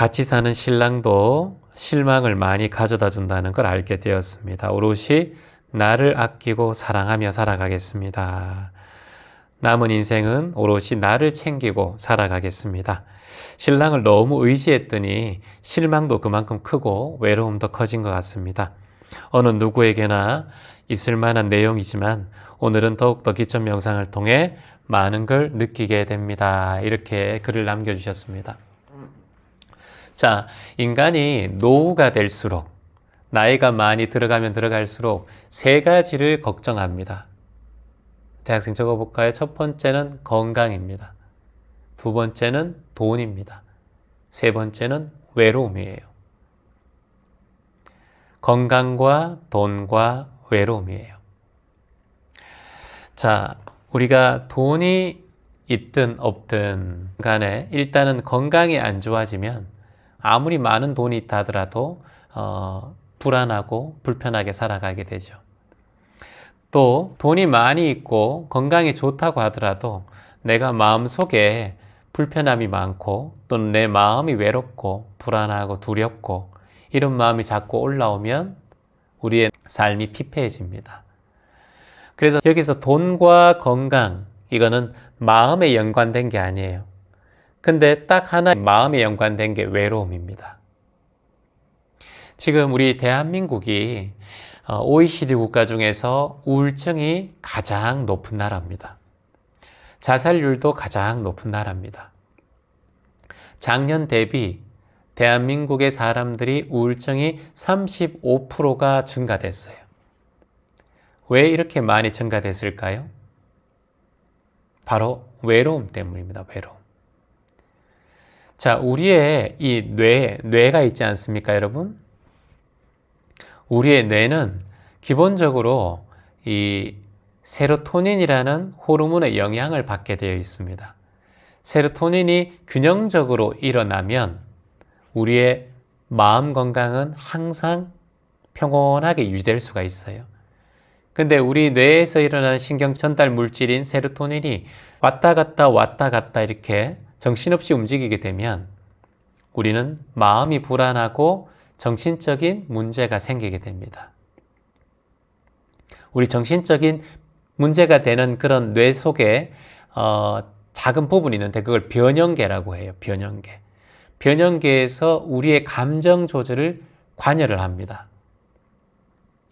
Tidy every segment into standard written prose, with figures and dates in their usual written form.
같이 사는 신랑도 실망을 많이 가져다 준다는 걸 알게 되었습니다. 오롯이 나를 아끼고 사랑하며 살아가겠습니다. 남은 인생은 오롯이 나를 챙기고 살아가겠습니다. 신랑을 너무 의지했더니 실망도 그만큼 크고 외로움도 커진 것 같습니다. 어느 누구에게나 있을 만한 내용이지만 오늘은 더욱더 기점 명상을 통해 많은 걸 느끼게 됩니다. 이렇게 글을 남겨주셨습니다. 자, 인간이 노후가 될수록, 나이가 많이 들어가면 들어갈수록 세 가지를 걱정합니다. 대학생 적어볼까요? 첫 번째는 건강입니다. 두 번째는 돈입니다. 세 번째는 외로움이에요. 건강과 돈과 외로움이에요. 자, 우리가 돈이 있든 없든 간에 일단은 건강이 안 좋아지면 아무리 많은 돈이 있다 하더라도 불안하고 불편하게 살아가게 되죠. 또 돈이 많이 있고 건강이 좋다고 하더라도 내가 마음속에 불편함이 많고 또는 내 마음이 외롭고 불안하고 두렵고 이런 마음이 자꾸 올라오면 우리의 삶이 피폐해집니다. 그래서 여기서 돈과 건강, 이거는 마음에 연관된 게 아니에요. 근데 딱 하나 마음에 연관된 게 외로움입니다. 지금 우리 대한민국이 OECD 국가 중에서 우울증이 가장 높은 나라입니다. 자살률도 가장 높은 나라입니다. 작년 대비 대한민국의 사람들이 우울증이 35%가 증가됐어요. 왜 이렇게 많이 증가됐을까요? 바로 외로움 때문입니다. 외로움. 자, 우리의 이 뇌가 있지 않습니까, 여러분? 우리의 뇌는 기본적으로 이 세로토닌이라는 호르몬의 영향을 받게 되어 있습니다. 세로토닌이 균형적으로 일어나면 우리의 마음 건강은 항상 평온하게 유지될 수가 있어요. 근데 우리 뇌에서 일어나는 신경 전달 물질인 세로토닌이 왔다 갔다 이렇게 정신없이 움직이게 되면 우리는 마음이 불안하고 정신적인 문제가 생기게 됩니다. 우리 정신적인 문제가 되는 그런 뇌 속에 작은 부분이 있는데 그걸 변형계라고 해요. 변형계. 변형계에서 우리의 감정 조절을 관여를 합니다.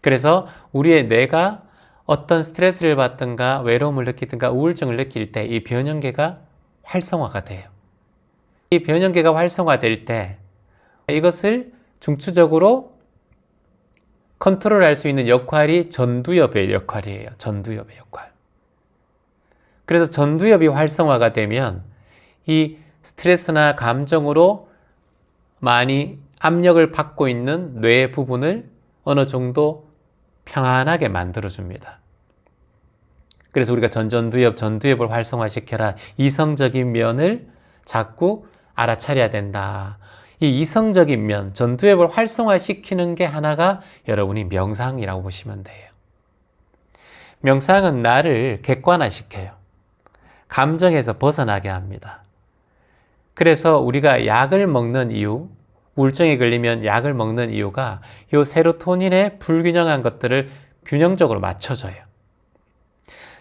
그래서 우리의 뇌가 어떤 스트레스를 받든가 외로움을 느끼든가 우울증을 느낄 때 이 변형계가 활성화가 돼요. 이 변형계가 활성화될 때 이것을 중추적으로 컨트롤할 수 있는 역할이 전두엽의 역할이에요. 전두엽의 역할. 그래서 전두엽이 활성화가 되면 이 스트레스나 감정으로 많이 압력을 받고 있는 뇌 부분을 어느 정도 평안하게 만들어줍니다. 그래서 우리가 전두엽을 활성화시켜라. 이성적인 면을 자꾸 알아차려야 된다. 이 이성적인 면, 전두엽을 활성화시키는 게 하나가 여러분이 명상이라고 보시면 돼요. 명상은 나를 객관화시켜요. 감정에서 벗어나게 합니다. 그래서 우리가 약을 먹는 이유, 우울증에 걸리면 약을 먹는 이유가 이 세로토닌의 불균형한 것들을 균형적으로 맞춰줘요.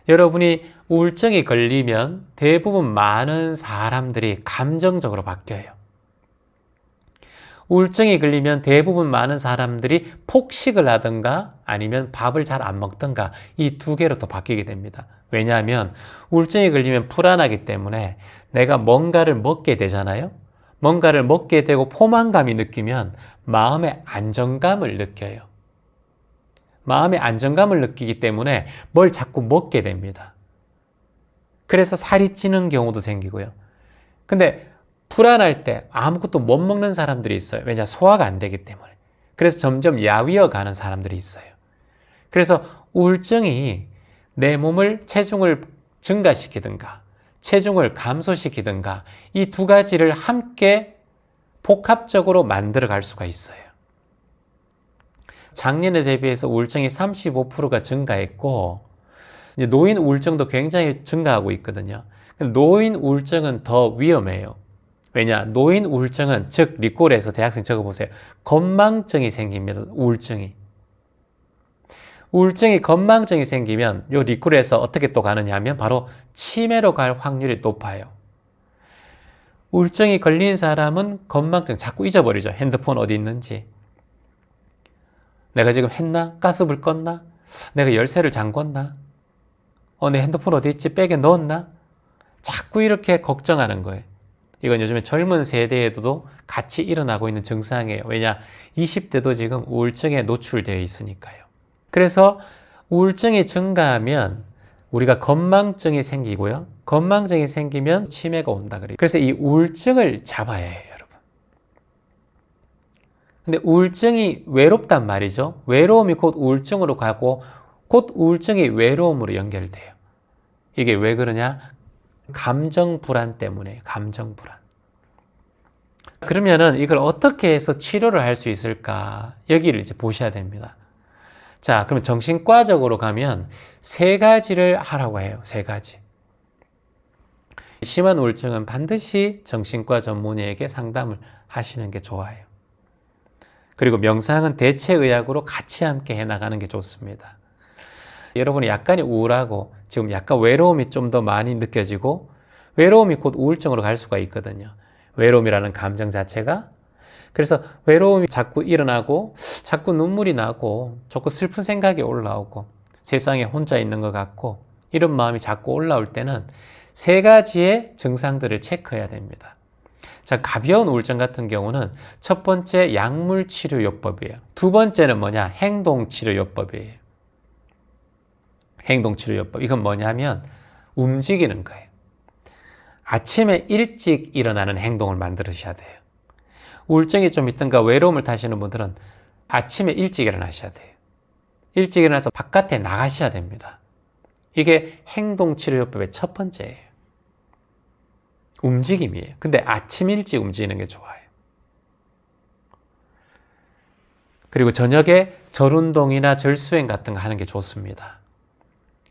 여러분이 우울증이 걸리면 대부분 많은 사람들이 감정적으로 바뀌어요. 우울증이 걸리면 대부분 많은 사람들이 폭식을 하든가 아니면 밥을 잘 안 먹든가 이 두 개로 또 바뀌게 됩니다. 왜냐하면 우울증이 걸리면 불안하기 때문에 내가 뭔가를 먹게 되잖아요. 뭔가를 먹게 되고 포만감이 느끼면 마음의 안정감을 느껴요. 마음의 안정감을 느끼기 때문에 뭘 자꾸 먹게 됩니다. 그래서 살이 찌는 경우도 생기고요. 근데 불안할 때 아무것도 못 먹는 사람들이 있어요. 왜냐? 소화가 안 되기 때문에. 그래서 점점 야위어 가는 사람들이 있어요. 그래서 우울증이 내 몸을 체중을 증가시키든가 체중을 감소시키든가 이 두 가지를 함께 복합적으로 만들어 갈 수가 있어요. 작년에 대비해서 우울증이 35%가 증가했고 이제 노인 우울증도 굉장히 증가하고 있거든요. 노인 우울증은 더 위험해요. 왜냐? 노인 우울증은, 즉 리콜에서 대학생 적어보세요. 건망증이 생깁니다. 건망증이 생기면 요 리콜에서 어떻게 또 가느냐 하면 바로 치매로 갈 확률이 높아요. 우울증이 걸린 사람은 건망증 자꾸 잊어버리죠. 핸드폰 어디 있는지. 내가 지금 했나? 가스불 껐나? 내가 열쇠를 잠궜나? 내 핸드폰 어디 있지? 백에 넣었나? 자꾸 이렇게 걱정하는 거예요. 이건 요즘에 젊은 세대에도 같이 일어나고 있는 증상이에요. 왜냐? 20대도 지금 우울증에 노출되어 있으니까요. 그래서 우울증이 증가하면 우리가 건망증이 생기고요. 건망증이 생기면 치매가 온다 그래요. 그래서 이 우울증을 잡아야 해요, 여러분. 근데 우울증이 외롭단 말이죠. 외로움이 곧 우울증으로 가고 곧 우울증이 외로움으로 연결돼요. 이게 왜 그러냐? 감정 불안 때문에, 감정 불안. 그러면은 이걸 어떻게 해서 치료를 할 수 있을까? 여기를 이제 보셔야 됩니다. 자, 그러면 정신과적으로 가면 세 가지를 하라고 해요. 세 가지. 심한 우울증은 반드시 정신과 전문의에게 상담을 하시는 게 좋아요. 그리고 명상은 대체의학으로 같이 함께 해나가는 게 좋습니다. 여러분이 약간의 우울하고 지금 약간 외로움이 좀 더 많이 느껴지고 외로움이 곧 우울증으로 갈 수가 있거든요. 외로움이라는 감정 자체가. 그래서 외로움이 자꾸 일어나고 자꾸 눈물이 나고 자꾸 슬픈 생각이 올라오고 세상에 혼자 있는 것 같고 이런 마음이 자꾸 올라올 때는 세 가지의 증상들을 체크해야 됩니다. 자, 가벼운 우울증 같은 경우는 첫 번째 약물치료요법이에요. 두 번째는 뭐냐? 행동치료요법이에요. 행동치료요법. 이건 뭐냐면 움직이는 거예요. 아침에 일찍 일어나는 행동을 만들으셔야 돼요. 우울증이 좀 있든가 외로움을 타시는 분들은 아침에 일찍 일어나셔야 돼요. 일찍 일어나서 바깥에 나가셔야 됩니다. 이게 행동치료요법의 첫 번째예요. 움직임이에요. 근데 아침 일찍 움직이는 게 좋아요. 그리고 저녁에 절운동이나 절수행 같은 거 하는 게 좋습니다.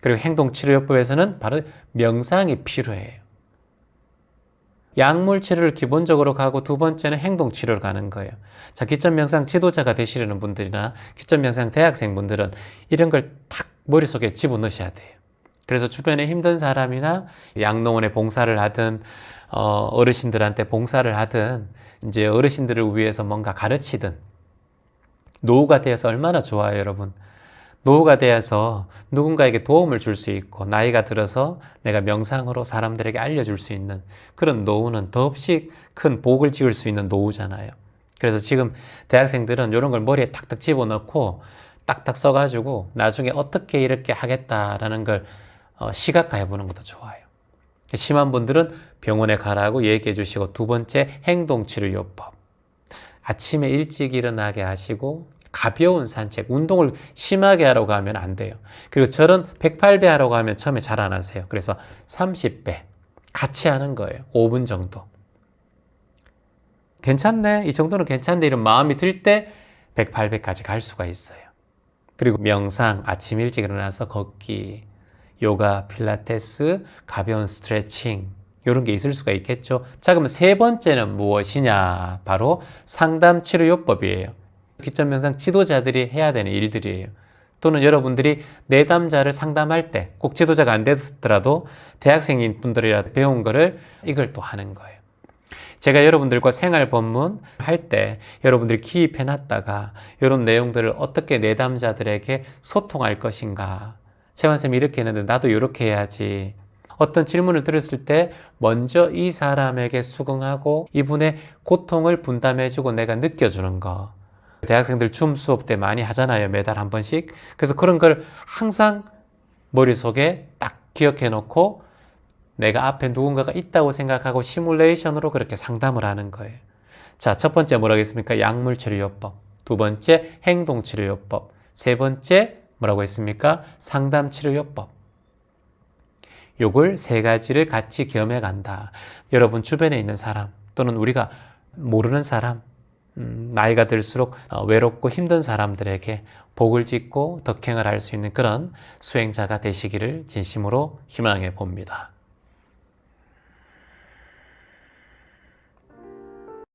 그리고 행동치료요법에서는 바로 명상이 필요해요. 약물 치료를 기본적으로 가고 두 번째는 행동 치료를 가는 거예요. 자, 기점명상 지도자가 되시려는 분들이나 기점명상 대학생분들은 이런 걸 탁 머릿속에 집어넣으셔야 돼요. 그래서 주변에 힘든 사람이나 양로원에 봉사를 하든 어르신들한테 봉사를 하든 이제 어르신들을 위해서 뭔가 가르치든 노후가 되어서 얼마나 좋아요, 여러분. 노후가 되어서 누군가에게 도움을 줄 수 있고 나이가 들어서 내가 명상으로 사람들에게 알려줄 수 있는 그런 노후는 더없이 큰 복을 지을 수 있는 노후잖아요. 그래서 지금 대학생들은 이런 걸 머리에 탁탁 집어넣고 딱딱 써가지고 나중에 어떻게 이렇게 하겠다라는 걸 시각화해 보는 것도 좋아요. 심한 분들은 병원에 가라고 얘기해 주시고 두 번째 행동치료요법. 아침에 일찍 일어나게 하시고 가벼운 산책, 운동을 심하게 하라고 하면 안 돼요. 그리고 절은 108배 하라고 하면 처음에 잘 안 하세요. 그래서 30배 같이 하는 거예요. 5분 정도. 괜찮네. 이 정도는 괜찮네. 이런 마음이 들 때 108배까지 갈 수가 있어요. 그리고 명상, 아침 일찍 일어나서 걷기, 요가, 필라테스, 가벼운 스트레칭 이런 게 있을 수가 있겠죠. 자, 그러면 세 번째는 무엇이냐? 바로 상담치료요법이에요. 기점명상 지도자들이 해야 되는 일들이에요. 또는 여러분들이 내담자를 상담할 때 꼭 지도자가 안 됐더라도 대학생인 분들이라도 배운 거를 이걸 또 하는 거예요. 제가 여러분들과 생활 법문 할 때 여러분들이 기입해 놨다가 이런 내용들을 어떻게 내담자들에게 소통할 것인가. 최만쌤이 이렇게 했는데 나도 이렇게 해야지. 어떤 질문을 들었을 때 먼저 이 사람에게 수긍하고 이분의 고통을 분담해주고 내가 느껴주는 거. 대학생들 줌 수업 때 많이 하잖아요. 매달 한 번씩. 그래서 그런 걸 항상 머릿속에 딱 기억해 놓고 내가 앞에 누군가가 있다고 생각하고 시뮬레이션으로 그렇게 상담을 하는 거예요. 자, 첫 번째 뭐라고 했습니까? 약물치료요법. 두 번째 행동치료요법. 세 번째 뭐라고 했습니까? 상담치료요법. 요걸 세 가지를 같이 겸해 간다. 여러분 주변에 있는 사람 또는 우리가 모르는 사람 나이가 들수록 외롭고 힘든 사람들에게 복을 짓고 덕행을 할 수 있는 그런 수행자가 되시기를 진심으로 희망해 봅니다.